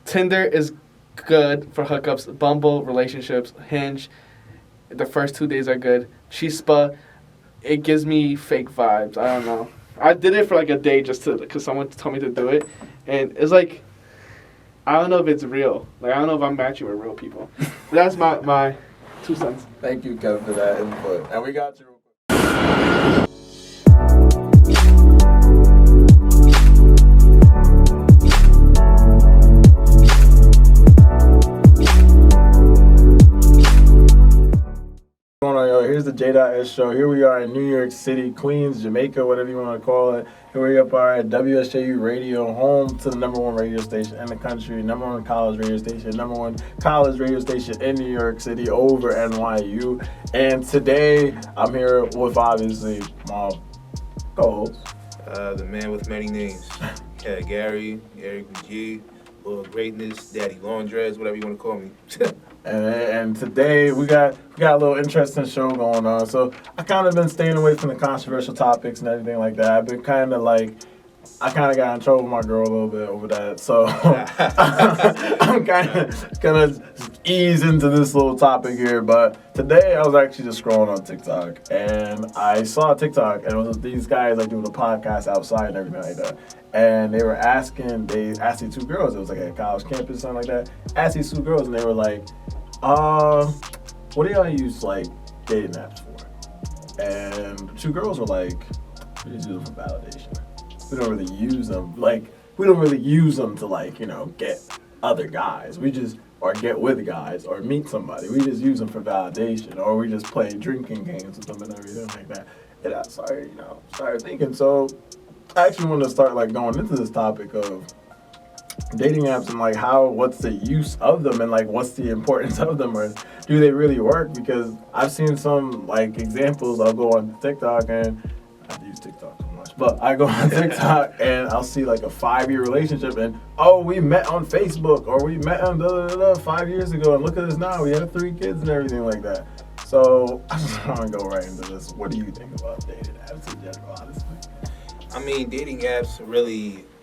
Tinder is good for hookups. Bumble, relationships. Hinge, the first 2 days are good. Chispa, it gives me fake vibes. I don't know. I did it for like a day just because someone told me to do it, and it's like, I don't know if it's real. Like, I don't know if I'm matching with real people. That's my 2 cents. Thank you, Kevin, for that input. And we got you. Here's the JdotS show. Here we are in New York City, Queens, Jamaica, whatever you want to call it. Here we are at WSJU Radio, home to the #1 radio station in the country, #1 college radio station, #1 college radio station in New York City over NYU. And today I'm here with obviously my co-host. The man with many names. Yeah, Gary G, Lord Greatness, Daddy Long Dreads, whatever you want to call me. And today we got a little interesting show going on. So I kind of been staying away from the controversial topics and everything like that. I've been kind of got in trouble with my girl a little bit over that. So I'm kind of gonna ease into this little topic here. But today I was actually just scrolling on TikTok and I saw TikTok and it was these guys like doing a podcast outside and everything like that. And they asked these 2 girls, it was like at a college campus, something like that, asked these 2 girls and they were like, what do y'all use like dating apps for? And the 2 girls were like, we just use them for validation. We don't really use them to like, get other guys. Or get with guys or meet somebody. We just use them for validation or we just play drinking games with them and everything like that. And I started thinking, so I actually want to start like going into this topic of dating apps and like what's the use of them and like what's the importance of them or do they really work? Because I've seen some like examples. I'll go on TikTok and I use TikTok so much, but I go on TikTok and I'll see like a 5-year relationship and we met on Facebook or we met on 5 years ago and look at us now. We have 3 kids and everything like that. So I just want to go right into this. What do you think about dating apps in general, honestly? I mean, dating apps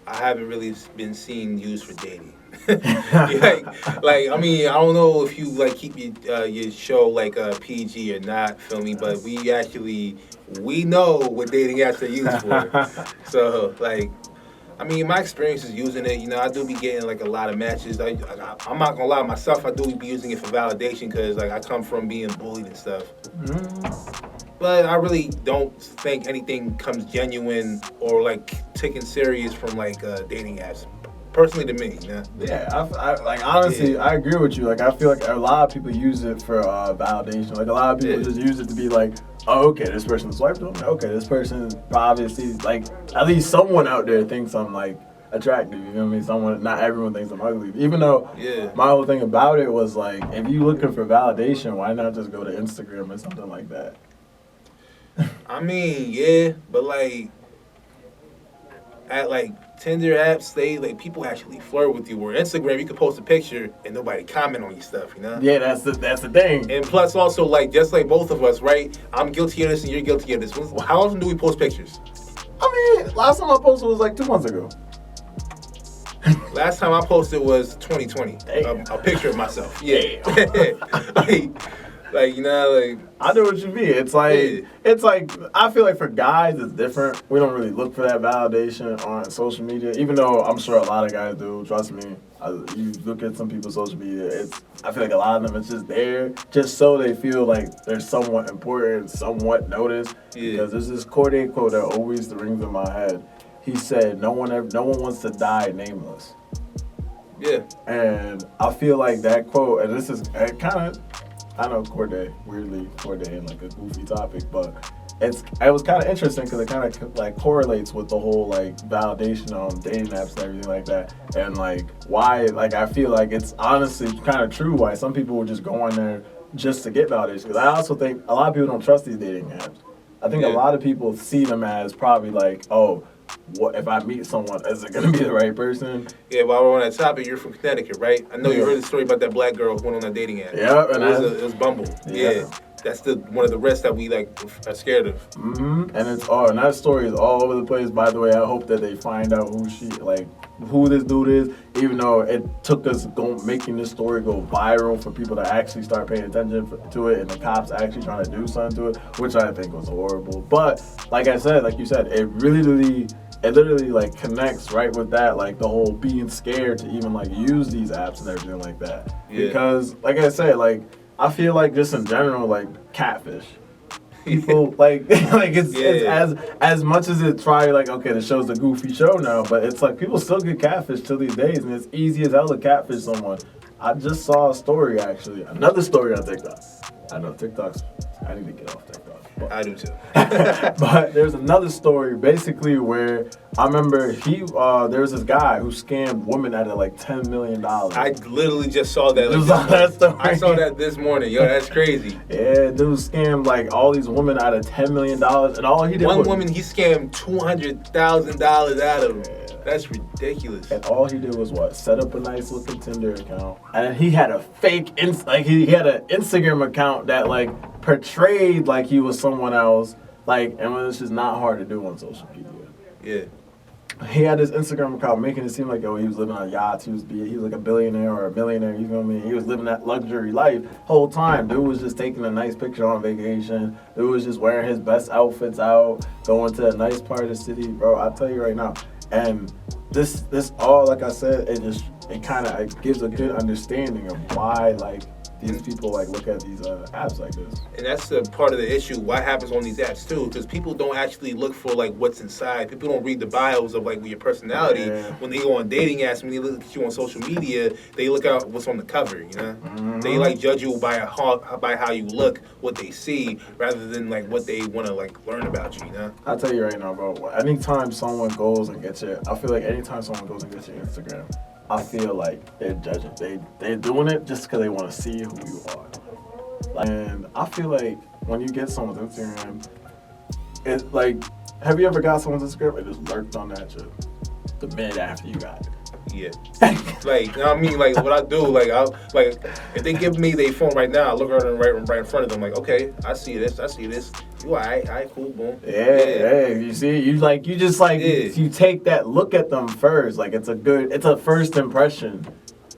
I haven't really been seeing used for dating. I mean, I don't know if you like keep your show like PG or not, feel me? But we know what dating apps are used for. So like, I mean, my experience is using it. I do be getting like a lot of matches. I'm not gonna lie, myself, I do be using it for validation because like I come from being bullied and stuff. But I really don't think anything comes genuine or like taken serious from like dating apps. Personally, to me, Yeah, I honestly, I agree with you. Like, I feel like a lot of people use it for validation. Like, a lot of people just use it to be like, oh, okay, this person swiped on me. Okay, this person obviously, like, at least someone out there thinks I'm like attractive. You know what I mean? Not everyone thinks I'm ugly. Even though my whole thing about it was like, if you looking for validation, why not just go to Instagram or something like that? I mean, yeah, but like at like Tinder apps, people actually flirt with you. Or Instagram, you can post a picture and nobody comment on your stuff, Yeah, that's the thing. And plus, also like just like both of us, right? I'm guilty of this and you're guilty of this. How often do we post pictures? I mean, last time I posted was like 2 months ago. Last time I posted was 2020. A picture of myself. Yeah. Like, I know what you mean. It's like I feel like for guys it's different. We don't really look for that validation on social media, even though I'm sure a lot of guys do. Trust me. You look at some people's social media, I feel like a lot of them it's just there just so they feel like they're somewhat important, somewhat noticed. Yeah. Because there's this Corday quote that always rings in my head. He said, "No one wants to die nameless." Yeah. And I feel like that quote, and this is kind of. I know Corday in like a goofy topic, but it was kind of interesting because it kind of like correlates with the whole like validation on dating apps and everything like that, and like why like I feel like it's honestly kind of true why some people would just go on there just to get validation. Because I also think a lot of people don't trust these dating apps. I think a lot of people see them as probably like, oh, what if I meet someone, is it gonna be the right person? Yeah, while we're on that topic, you're from Connecticut, right? I know you heard the story about that black girl who went on that dating app. Yeah, and it was Bumble. Yeah. That's one of the risks that we like are scared of. Mm-hmm. And and that story is all over the place. By the way, I hope that they find out who who this dude is, even though it took us making this story go viral for people to actually start paying attention to it, and the cops actually trying to do something to it, which I think was horrible. But like I said, like you said, it literally like connects right with that, like the whole being scared to even like use these apps and everything like that. Yeah. Because like I said, like I feel like just in general, like catfish. People like it's as much as it try like okay the show's a goofy show now, but it's like people still get catfish till these days, and it's easy as hell to catfish someone. I just saw a story actually, another story on TikTok. I know TikTok's. I need to get off TikTok. But. I do too. But there's another story basically where I remember there was this guy who scammed women out of like $10 million. I literally just saw that. I saw that this morning. Yo, that's crazy. Yeah, dude scammed like all these women out of $10 million, and all he did one woman he scammed $200,000 out of. That's ridiculous. And all he did was what? Set up a nice looking Tinder account, and then he had a fake he had an Instagram account that like portrayed like he was someone else. Like, and it's just not hard to do on social media. Yeah. He had his Instagram account making it seem like he was living on yachts. He was like a billionaire or a millionaire. You know what I mean? He was living that luxury life whole time. Dude was just taking a nice picture on vacation. Dude was just wearing his best outfits out, going to a nice part of the city, bro. I'll tell you right now. And this all, like I said, it kind of gives a good understanding of why like these people like look at these apps like this. And that's the part of the issue. What happens on these apps too? Because people don't actually look for like what's inside. People don't read the bios of like your personality. Yeah. When they go on dating apps, when they look at you on social media, they look at what's on the cover. You know, they like judge you by how you look, what they see, rather than like what they want to like learn about you. You know. I'll tell you right now, bro. Anytime someone goes and gets your, I feel like anytime someone goes and gets your Instagram, I feel like they're judging. They're doing it just because they want to see who you are. And I feel like when you get someone's Instagram, it's like, have you ever got someone's Instagram and just lurked on that shit the minute after you got it? Yeah. Like, you know what I mean? Like, what I do, like, if they give me their phone right now, I look at them right in front of them, like, okay, I see this. You all right, cool, boom. Yeah, you see, you take that look at them first. Like, it's a first impression,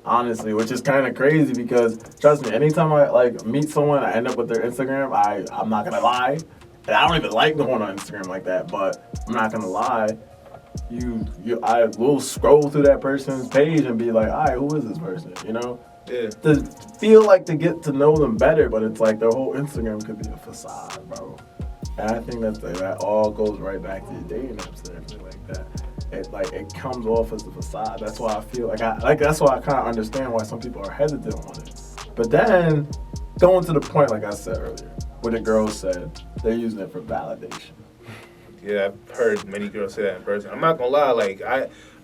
honestly, which is kind of crazy because, trust me, anytime I, like, meet someone, I end up with their Instagram, I'm not going to lie. And I don't even like going on Instagram like that, but I'm not going to lie. I will scroll through that person's page and be like, all right, who is this person, you know? Yeah. To get to know them better, but it's like their whole Instagram could be a facade, bro. And I think that all goes right back to your dating apps and everything like that. It comes off as a facade. That's why I feel that's why I kind of understand why some people are hesitant on it. But then going to the point, like I said earlier, where the girl said they're using it for validation. Yeah, I've heard many girls say that in person. I'm not gonna lie, like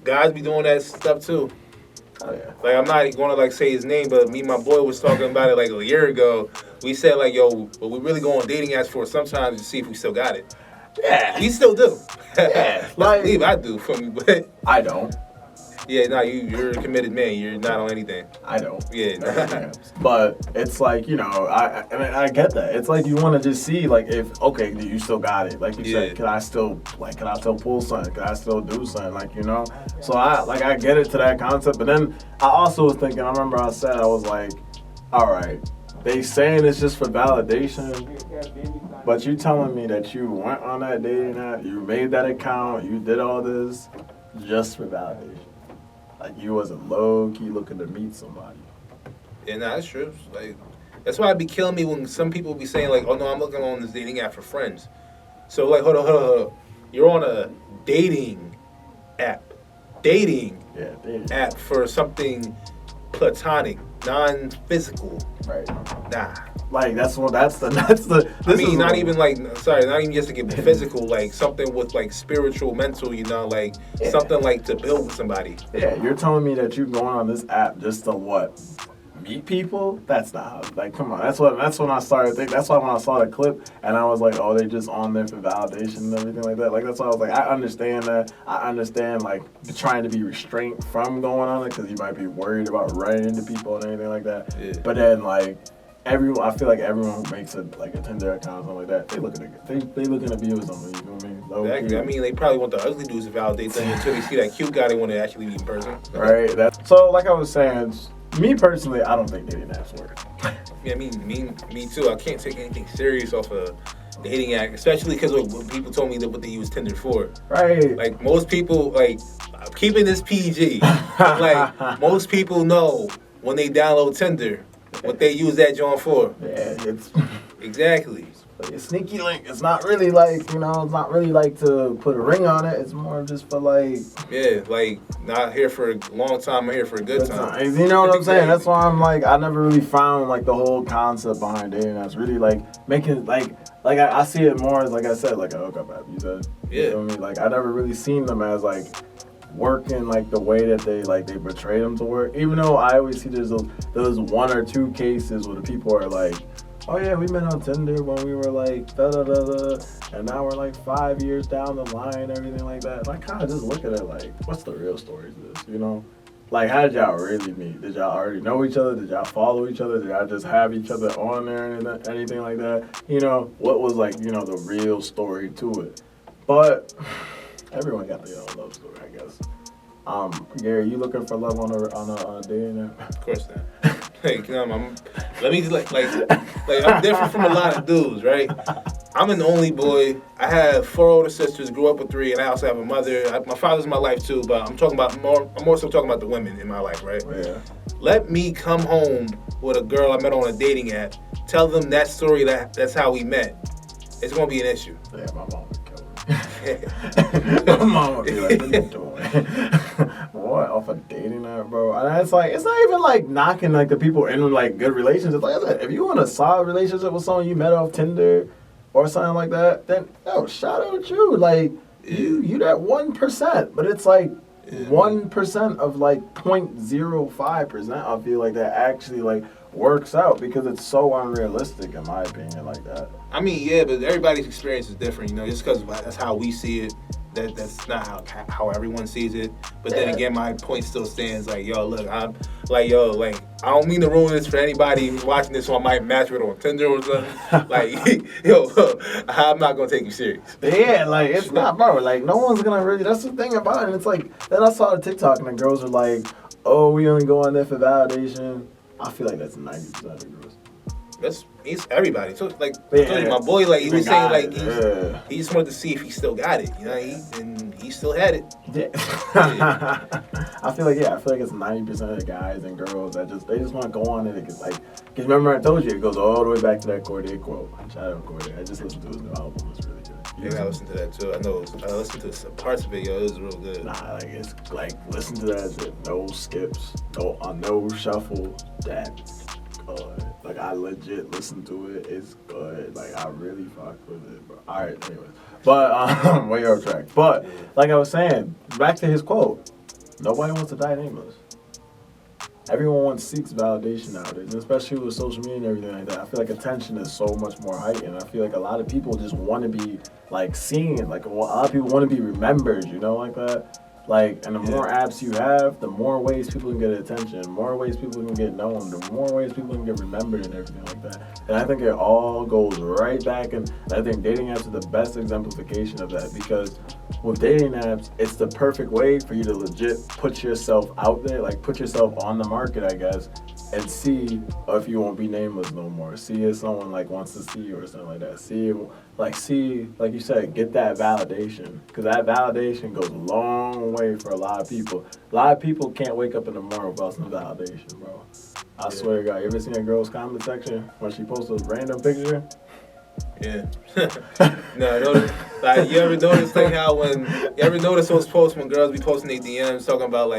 guys be doing that stuff too. Oh yeah. Like I'm not gonna like say his name, but me and my boy was talking about it like a year ago. We said like, yo, what we really go on dating apps for sometimes to see if we still got it. Yeah. We still do. Yeah. I believe I do for me, but I don't. Yeah, no, you're a committed man. You're not on anything. I don't. Yeah. But it's like, you know, I mean, I get that. It's like you want to just see, like, if, okay, you still got it. Like you said, can I still pull something? Can I still do something? Like, you know? So I get it to that concept. But then I also was thinking, I remember I was like, all right, they saying it's just for validation, but you telling me that you went on that dating app, you made that account, you did all this just for validation. Like, you wasn't low-key looking to meet somebody. Yeah, nah, that's true. Like, that's why it'd be killing me when some people be saying, like, oh, no, I'm looking on this dating app for friends. So, like, hold on. You're on a dating app. Dating app for something platonic, non-physical. Right. Nah. Like, not even just to get physical, like something with like spiritual, mental, you know, like something like to build with somebody. Yeah, you're telling me that you're going on this app just to what? Meet people? That's not how, like, come on. That's when I started thinking. That's why when I saw the clip and I was like, oh, they just on there for validation and everything like that. Like, that's why I was like, I understand that. I understand, like, trying to be restrained from going on it because you might be worried about running into people and anything like that. Yeah. But then, like, I feel like everyone who makes a Tinder account or something like that, they looking to abuse them. You know what I mean? Exactly. I mean, they probably want the ugly dudes to validate them until they see that cute guy they want to actually meet in person. Right. So, like I was saying, me personally, I don't think dating apps work. Yeah, me too. I can't take anything serious off a dating app, especially because what people told me that what they use Tinder for. Right. Like most people, like keeping this PG. Like most people know when they download Tinder what they use that joint for. Yeah, it's exactly. Like a sneaky link. It's not really like, it's not really like to put a ring on it. It's more just for like... Yeah, like, not here for a long time, I'm here for a good time. You know what I'm saying? That's why I'm like, I never really found like the whole concept behind dating apps. Really like making, like I see it more as, like I said, like a hookup app, you said. Yeah. You know what I mean? Like, I never really seen them as like working like the way that they portray them to work. Even though I always see there's one or two cases where the people are like, oh yeah, we met on Tinder when we were like da-da-da-da, and now we're like 5 years down the line, everything like that. And I kind of just look at it like, what's the real story to this, you know? Like, how did y'all really meet? Did y'all already know each other? Did y'all follow each other? Did y'all just have each other on there and anything like that? You know, what was like, the real story to it? But everyone got their own love story, I guess. Gary, you looking for love on a dating app? Of course not. Hey, I'm different from a lot of dudes, right? I'm an only boy. I have 4 older sisters, grew up with 3, and I also have a mother. My father's in my life too, but I'm more so talking about the women in my life, right? Yeah. Let me come home with a girl I met on a dating app, tell them that story, that's how we met. It's gonna be an issue. Yeah, my mom would kill me. My mom would be like, what are you doing? What, off a dating app, bro? And it's like, it's not even like knocking like the people in like good relationships. Like I said, if you in a solid relationship with someone you met off Tinder or something like that, then shout out you. Like you that 1%, but it's like 1% of like 0.05%. I feel like that actually like works out because it's so unrealistic in my opinion, like that. I mean, yeah, but everybody's experience is different, just because that's how we see it. That's not how everyone sees it. But then again, my point still stands. Like, yo, look, I don't mean to ruin this for anybody watching this who I might match with on Tinder or something. Like, I'm not gonna take you serious. Yeah, like it's not, bro. Like, no one's gonna really. That's the thing about it. It's like then I saw the TikTok and the girls are like, "Oh, we only go on there for validation." I feel like that's 90% of the girls. It's everybody. So like, my boy, like he was saying, like he just wanted to see if he still got it. And he still had it. Yeah. I feel like it's 90% of the guys and girls that they just want to go on it. Because remember I told you it goes all the way back to that Cordae quote. Shout out Cordae. I just listened to his new album. It's really good. Yeah, I listened to that too. I listened to some parts of it. Yo, it was real good. Nah, like it's like listen to that shit. No skips. No shuffle. That's good. Like I legit listen to it. It's good. Like I really fuck with it, bro. All right, anyways. But way off track. But like I was saying, back to his quote. Nobody wants to die nameless. Everyone seeks validation nowadays, especially with social media and everything like that. I feel like attention is so much more heightened. I feel like a lot of people just want to be like seen. Like a lot of people want to be remembered, like that. Like, and the more apps you have, the more ways people can get attention, the more ways people can get known, the more ways people can get remembered and everything like that. And I think it all goes right back, and I think dating apps are the best exemplification of that because with dating apps, it's the perfect way for you to legit put yourself out there, like put yourself on the market, I guess, and see if you won't be nameless no more. See if someone like wants to see you or something like that. See, like you said, get that validation. Because that validation goes a long way for a lot of people. A lot of people can't wake up in the morning without some validation, bro. I swear to God, you ever seen a girl's comment section when she posts a random picture? Yeah. No, like you ever notice those posts when girls be posting their DMs talking about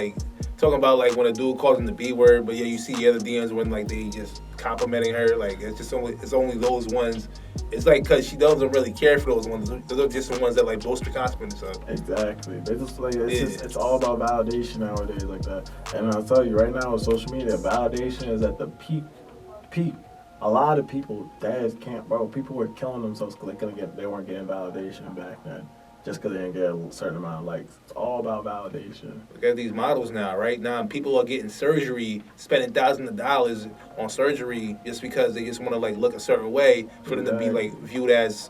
when a dude calls them the B word, but yeah, you see the other DMs when like they just complimenting her. Like it's only those ones. It's like because she doesn't really care for those ones. Those are just the ones that like boost her confidence up. Exactly. They just like it's all about validation nowadays like that. And I'll tell you right now with social media, validation is at the peak. A lot of people, dads can't, bro. People were killing themselves because they weren't getting validation back then, just because they didn't get a certain amount of likes. It's all about validation. Look at these models now, right? Now people are getting surgery, spending thousands of dollars on surgery just because they just want to like look a certain way for them to be like viewed as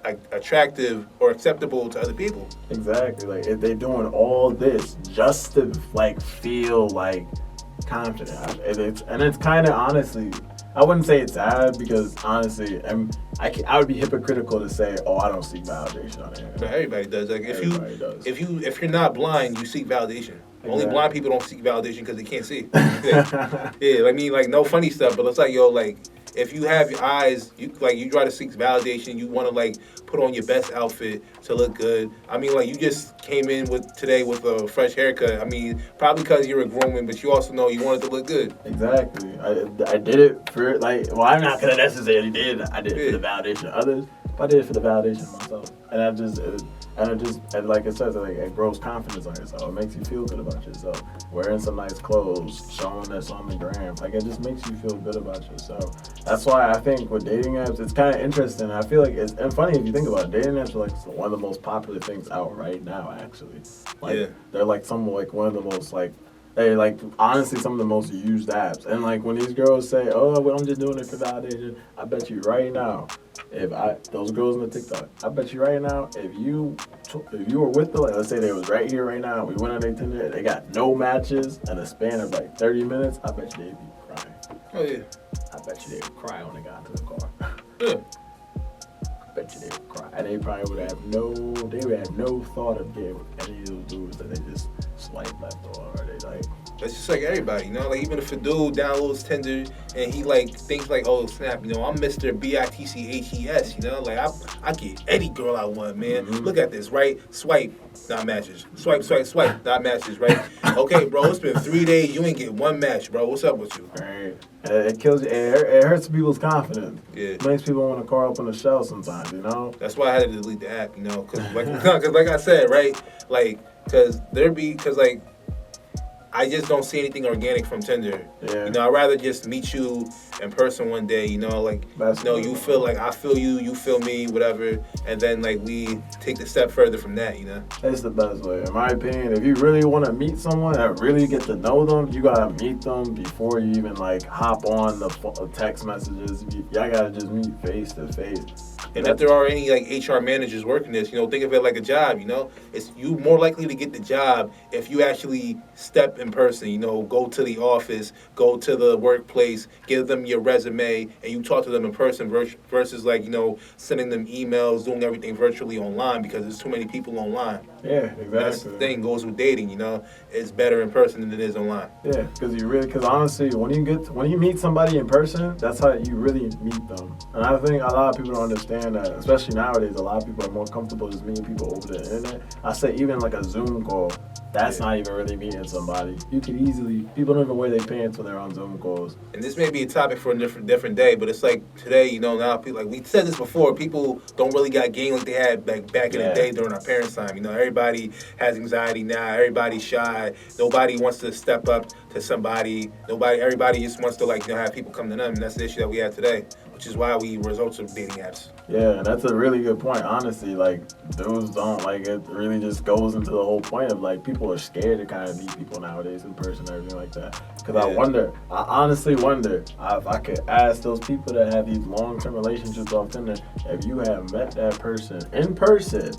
like attractive or acceptable to other people. Exactly. Like if they're doing all this just to like feel like confident, and it's kind of honestly, I wouldn't say it's sad because honestly, I would be hypocritical to say, oh, I don't seek validation on it. But everybody does. Like Does. if you're not blind, you seek validation. Exactly. Only blind people don't seek validation because they can't see. Yeah, I mean, like no funny stuff, but it's like yo, like if you have your eyes, you try to seek validation. You want to like put on your best outfit to look good. I mean, like you just came in today with a fresh haircut. I mean, probably because you're a grooming, but you also know you wanted to look good. Exactly. I did it for like. Well, I'm not gonna necessarily did it. I did it for the validation of others, but I did it for the validation of myself. And like it says, like, it grows confidence on yourself. It makes you feel good about yourself. Wearing some nice clothes, showing this on the gram, like it just makes you feel good about yourself. That's why I think with dating apps, it's kind of interesting. I feel like it's and funny if you think about it. Dating apps are like one of the most popular things out right now. Actually, like they're like one of the most like. They like honestly some of the most used apps. And like when these girls say, "Oh, well, I'm just doing it for validation," I bet you right now, those girls in the TikTok, I bet you right now, if you were with them, like let's say they was right here right now, we went on their Tinder, they got no matches in a span of like 30 minutes, I bet you they'd be crying. Oh yeah. I bet you they would cry when they got into the car. Yeah. I bet you they would cry. And they probably would have no thought of getting with any of those dudes that they just swipe left or they like. That's just like everybody, you know. Like even if a dude downloads Tinder and he like thinks like, oh snap, you know, I'm Mr. Bitches, you know. Like I get any girl I want, man. Mm-hmm. Look at this, right? Swipe, not matches. Swipe, not matches, right? Okay, bro, it's been 3 days, you ain't get one match, bro. What's up with you? Right. It kills you. It hurts people's confidence. Yeah. It makes people want to crawl up in the shell sometimes, you know. That's why I had to delete the app, you know, cause like I said, right, like, cause like. I just don't see anything organic from Tinder. Yeah. You know, I'd rather just meet you in person one day, you know, like, That's you know, you feel like I feel you, you feel me, whatever, and then, like, we take the step further from that, you know? It's the best way. In my opinion, if you really want to meet someone and really get to know them, you got to meet them before you even, like, hop on the text messages. Y'all got to just meet face to face. And if there are any, like, HR managers working this, you know, think of it like a job, you know? It's you more likely to get the job if you actually step in person, you know, go to the office, go to the workplace, give them your resume, and you talk to them in person versus, like, you know, sending them emails, doing everything virtually online because there's too many people online. Yeah, exactly. That's the thing, goes with dating, you know? It's better in person than it is online. Yeah, because honestly, when you meet somebody in person, that's how you really meet them. And I think a lot of people don't understand that, especially nowadays. A lot of people are more comfortable just meeting people over the internet. I say even like a Zoom call, that's not even really meeting somebody. You could easily, people don't even wear their pants when they're on Zoom calls. And this may be a topic for a different day, but it's like today, you know, now people, like we said this before, people don't really got game like they had like back in the day during our parents' time. You know, everybody has anxiety now. Everybody's shy. Nobody wants to step up to somebody. Everybody just wants to, like, you know, have people come to them. And that's the issue that we have today, which is why we resort to dating apps. Yeah, that's a really good point. Honestly, like, dudes don't, like, it really just goes into the whole point of, like, people are scared to kind of meet people nowadays in person and everything like that. Because I honestly wonder if I could ask those people that have these long-term relationships off Tinder, if you have met that person in person,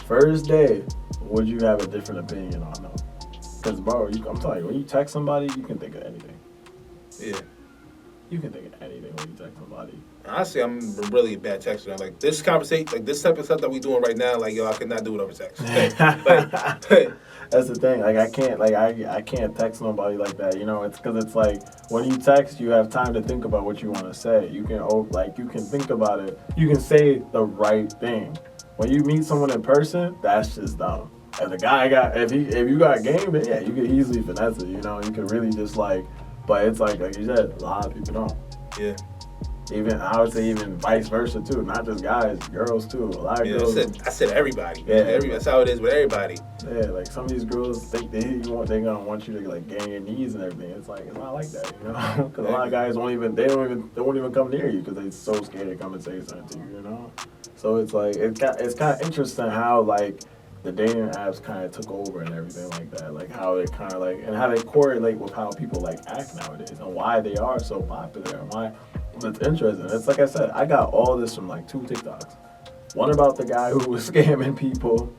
first day, would you have a different opinion on them? Because, bro, I'm telling you, when you text somebody, you can think of anything. Yeah. You can think of anything when you text somebody. Honestly, I'm really a bad texter. Like, this conversation, like, this type of stuff that we doing right now, like, yo, I could not do it over text. That's the thing. Like, I can't text nobody like that. You know, it's because it's like when you text, you have time to think about what you want to say. You can think about it. You can say the right thing. When you meet someone in person, that's just dumb. If the guy if you got game, then yeah, you can easily finesse it. You know, you can really just like. But it's like you said, a lot of people don't. Yeah. Even I would say even vice versa too, not just guys, girls too. A lot of girls. I said everybody. Yeah, that's how it is with everybody. Yeah, like some of these girls think they're gonna want you to like gain your knees and everything. It's like it's not like that, you know. Because a lot of guys won't even come near you because they're so scared to come and say something to you, you know. So it's like it's kind of interesting how like the dating apps kind of took over and everything like that, like how they kind of like and how they correlate with how people like act nowadays and why they are so popular and why. It's interesting. It's like I said, I got all this from like 2 TikToks. One about the guy who was scamming people,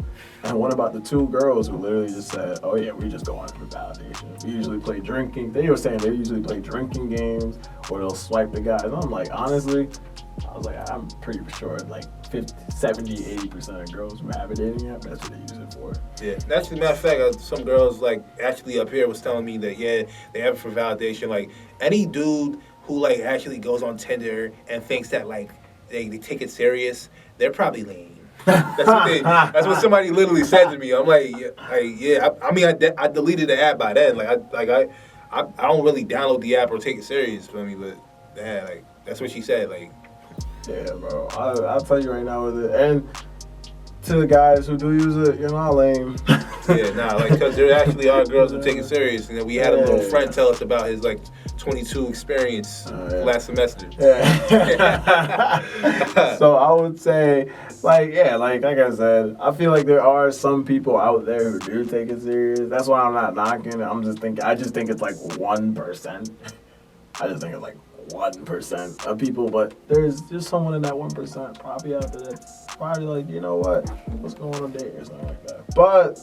and one about the two girls who literally just said, "Oh yeah, we just go on for validation. We usually play drinking." They were saying they usually play drinking games, or they'll swipe the guys. And I'm like, honestly, I was like, I'm pretty sure like 50, 70, 80% of girls who have a dating app, that's what they use it for. Yeah, that's the matter of fact. Some girls like actually up here was telling me that they have it for validation. Like any dude who like actually goes on Tinder and thinks that like they take it serious, they're probably lame. That's what somebody literally said to me. I'm like, I mean, I deleted the app by then. I don't really download the app or take it serious. For me, but yeah, like that's what she said. Like, yeah, bro. I'll tell you right now with it, and to the guys who do use it, you're not lame. Yeah, nah, like because there actually are girls who take it serious, and then we had a little friend tell us about his like 22 experience last semester. Yeah. So I would say, like I said, I feel like there are some people out there who do take it serious. That's why I'm not knocking it. I just think it's like 1%. I just think it's like 1% of people, but there's just someone in that 1% probably out there that's probably like, you know what's going on a date or something like that. But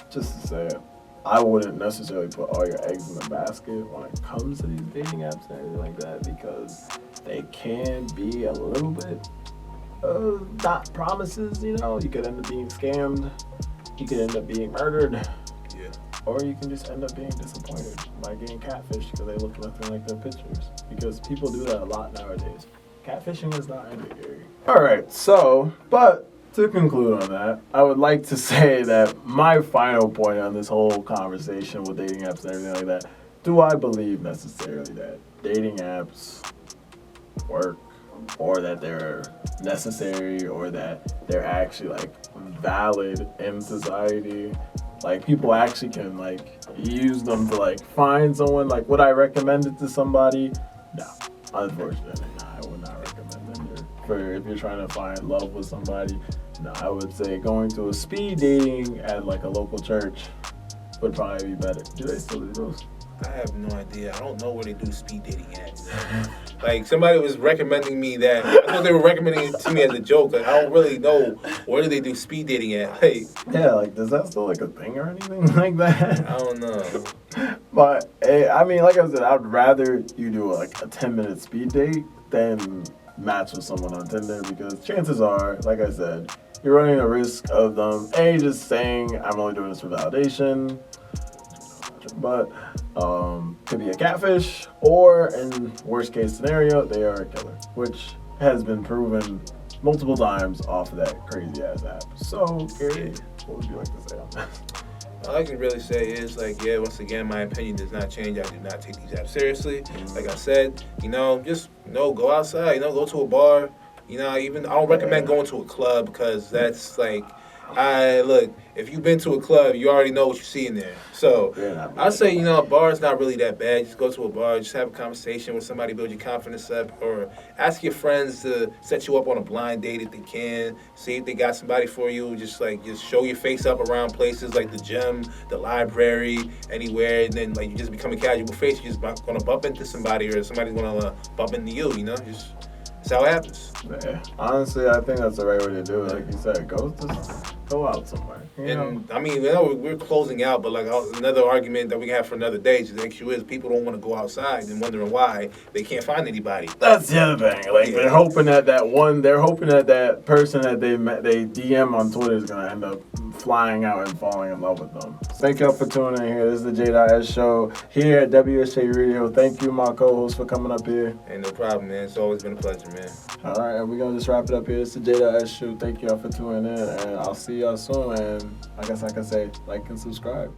just to say it, I wouldn't necessarily put all your eggs in the basket when it comes to these dating apps and everything like that, because they can be a little bit not promises, you know. You could end up being scammed, you could end up being murdered, or you can just end up being disappointed by getting catfished because they look nothing like their pictures. Because people do that a lot nowadays. Catfishing is not ending here. Alright, so, but to conclude on that, I would like to say that my final point on this whole conversation with dating apps and everything like that, do I believe necessarily that dating apps work, or that they're necessary, or that they're actually like valid in society? Like, people actually can, like, use them to, like, find someone. Like, would I recommend it to somebody? No. Unfortunately, no, I would not recommend them. For if you're trying to find love with somebody, no, I would say going to a speed dating at, like, a local church would probably be better. Do they still do those? I have no idea. I don't know where they do speed dating at. Like, somebody was recommending me that. I thought they were recommending it to me as a joke. Like, I don't really know where do they do speed dating at. Like, yeah, like, does that still like a thing or anything like that? I don't know. But I mean, like I said, I'd rather you do like a 10-minute speed date than match with someone on Tinder, because chances are, like I said, you're running a risk of them just saying, I'm only doing this for validation, but could be a catfish, or in worst case scenario, they are a killer, which has been proven multiple times off of that crazy ass app. So, Gary, what would you like to say on that? All I can really say is, like, once again, my opinion does not change. I do not take these apps seriously. Like I said, just, go outside, go to a bar. I don't recommend going to a club, because that's, like, look, if you've been to a club, you already know what you see in there. So, I'd say, a bar is not really that bad. Just go to a bar, just have a conversation with somebody, build your confidence up, or ask your friends to set you up on a blind date if they can. See if they got somebody for you. Just show your face up around places like the gym, the library, anywhere, and then, like, you just become a casual face. You're just going to bump into somebody, or somebody's going to bump into you, Just... That's how it happens. Yeah. Honestly, I think that's the right way to do it. Like you said, go out somewhere. I mean, we're closing out, but like another argument that we can have for another day, the issue is people don't want to go outside and wondering why they can't find anybody. That's the other thing. Like they're hoping that that person that they DM on Twitter is gonna end up flying out and falling in love with them. Thank y'all for tuning in here. This is the J.S show here at WSJ Radio. Thank you, my co-host, for coming up here. Ain't no problem, man. It's always been a pleasure, man. All right, and we're gonna just wrap it up here. It's the J.S show. Thank y'all for tuning in, and I'll see y'all soon. And I guess I can say like and subscribe.